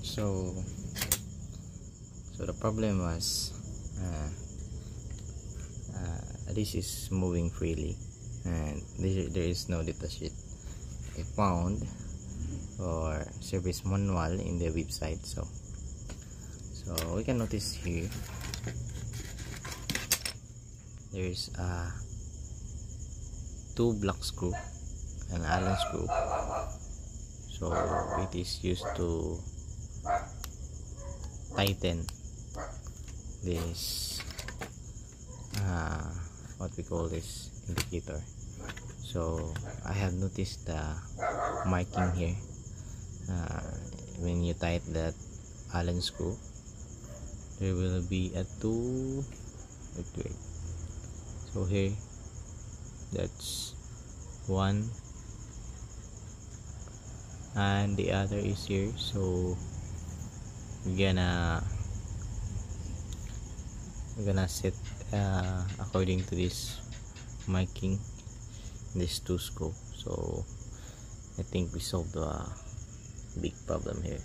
So the problem was this is moving freely and there is no datasheet I found or service manual in the website. So we can notice here there is a 2 block screw, an Allen screw. So it is used to tighten this what we call this indicator. So I have noticed the marking here. When you tighten that Allen screw, there will be a 2. Wait. So here, that's 1, and the other is here. So we're gonna set according to this marking, this 2 screw. So I think we solved a big problem here.